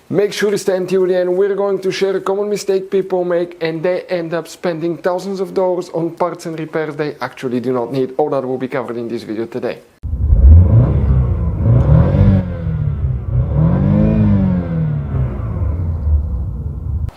Make sure to stay until the end. We're going to share a common mistake people make and they end up spending thousands of dollars on parts and repairs they actually do not need. All that will be covered in this video today.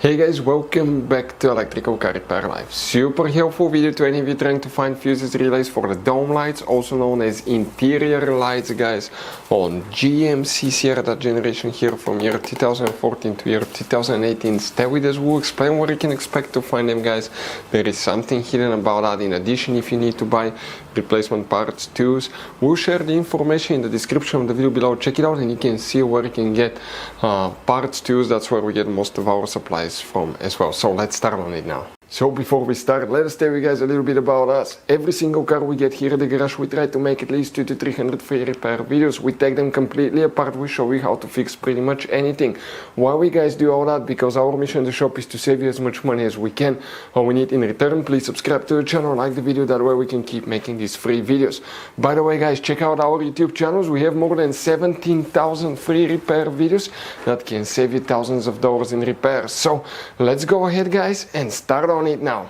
Hey guys, welcome back to Electrical Car Repair Live. Super helpful video to any of you trying to find fuses relays for the dome lights, also known as interior lights, guys, on GMC Sierra, that generation here from year 2014 to year 2018. Stay with us, we'll explain what you can expect to find them, guys. There is something hidden about that. In addition, if you need to buy replacement parts, tools, we'll share the information in the description of the video below. Check it out and you can see where you can get parts, tools. That's where we get most of our supplies from as well. So let's start on it now. So before we start, let us tell you guys a little bit about us. Every single car we get here at the garage, we try to make at least 200 to 300 free repair videos. We take them completely apart, we show you how to fix pretty much anything. Why we guys do all that? Because our mission in the shop is to save you as much money as we can. All we need in return, please subscribe to the channel, like the video, that way we can keep making these free videos. By the way guys, check out our YouTube channels. We have more than 17,000 free repair videos that can save you thousands of dollars in repairs. So let's go ahead guys and start on it now.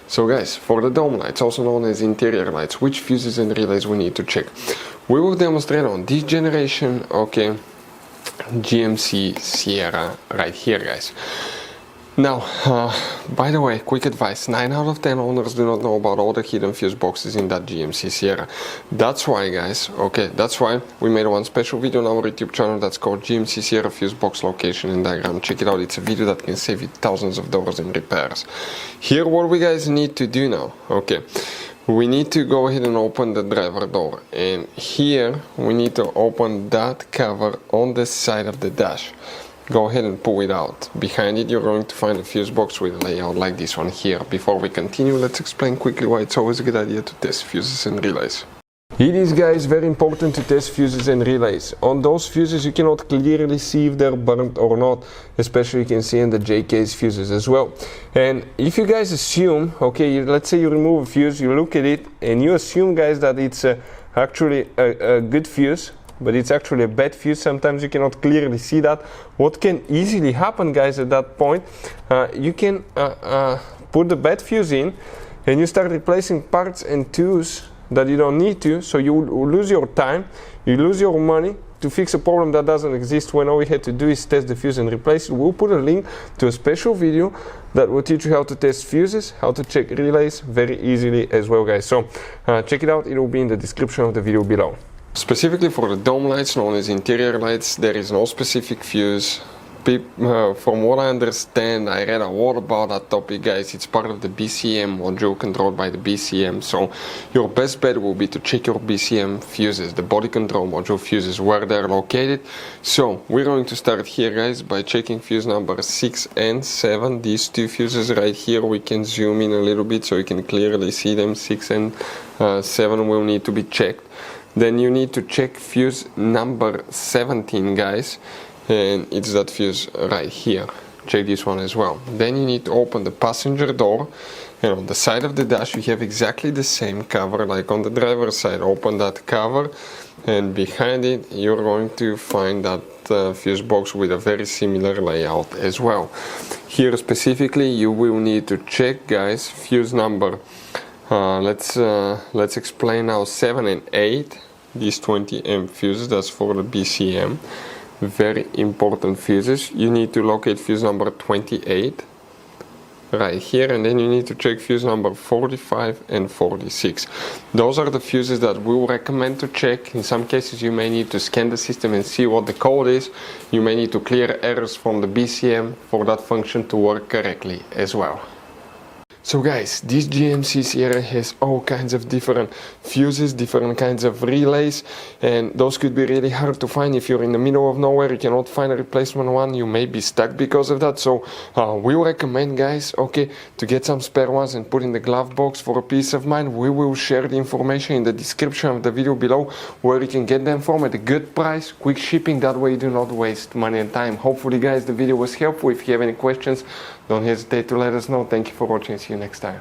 So guys, for the dome lights, also known as interior lights, which fuses and relays we need to check? We will demonstrate on this generation, okay, GMC Sierra right here, guys. Now, by the way, quick advice, 9 out of 10 owners do not know about all the hidden fuse boxes in that GMC Sierra. That's why guys, okay, that's why we made one special video on our YouTube channel that's called GMC Sierra Fuse Box Location and Diagram. Check it out, it's a video that can save you thousands of dollars in repairs. Here what we guys need to do now, okay, we need to go ahead and open the driver door, and here we need to open that cover on the side of the dash. Go ahead and pull it out. Behind it you're going to find a fuse box with a layout like this one here. Before we continue, let's explain quickly why it's always a good idea to test fuses and relays. It is guys very important to test fuses and relays. On those fuses you cannot clearly see if they're burnt or not, especially you can see in the JK's fuses as well. And if you guys assume, okay, let's say you remove a fuse, you look at it and you assume guys that it's actually a good fuse, but it's actually a bad fuse. Sometimes you cannot clearly see that. What can easily happen guys at that point, you can put the bad fuse in and you start replacing parts and tools that you don't need to, so you lose your time, you lose your money to fix a problem that doesn't exist, when all we had to do is test the fuse and replace it. We'll put a link to a special video that will teach you how to test fuses, how to check relays very easily as well guys. So check it out, it will be in the description of the video below. Specifically for the dome lights, known as interior lights, there is no specific fuse. From what I understand, I read a lot about that topic guys, it's part of the BCM module controlled by the BCM, so your best bet will be to check your BCM fuses, the body control module fuses, where they're located. So we're going to start here guys by checking fuse number 6 and 7, these two fuses right here. We can zoom in a little bit so you can clearly see them. 6 and 7 will need to be checked. Then you need to check fuse number 17 guys, and it's that fuse right here. Check this one as well. Then you need to open the passenger door, and on the side of the dash you have exactly the same cover like on the driver's side. Open that cover and behind it you're going to find that fuse box with a very similar layout as well. Here specifically you will need to check guys fuse number let's explain now 7 and 8, these 20 amp fuses, that's for the BCM. Very important fuses. You need to locate fuse number 28 right here, and then you need to check fuse number 45 and 46. Those are the fuses that we will recommend to check. In some cases you may need to scan the system and see what the code is. You may need to clear errors from the BCM for that function to work correctly as well. So guys, this GMC Sierra has all kinds of different fuses, different kinds of relays, and those could be really hard to find. If you're in the middle of nowhere, you cannot find a replacement one, you may be stuck because of that. So we recommend guys, okay, to get some spare ones and put in the glove box for a peace of mind. We will share the information in the description of the video below where you can get them from at a good price, quick shipping, that way you do not waste money and time. Hopefully guys the video was helpful. If you have any questions, don't hesitate to let us know. Thank you for watching. See you next time.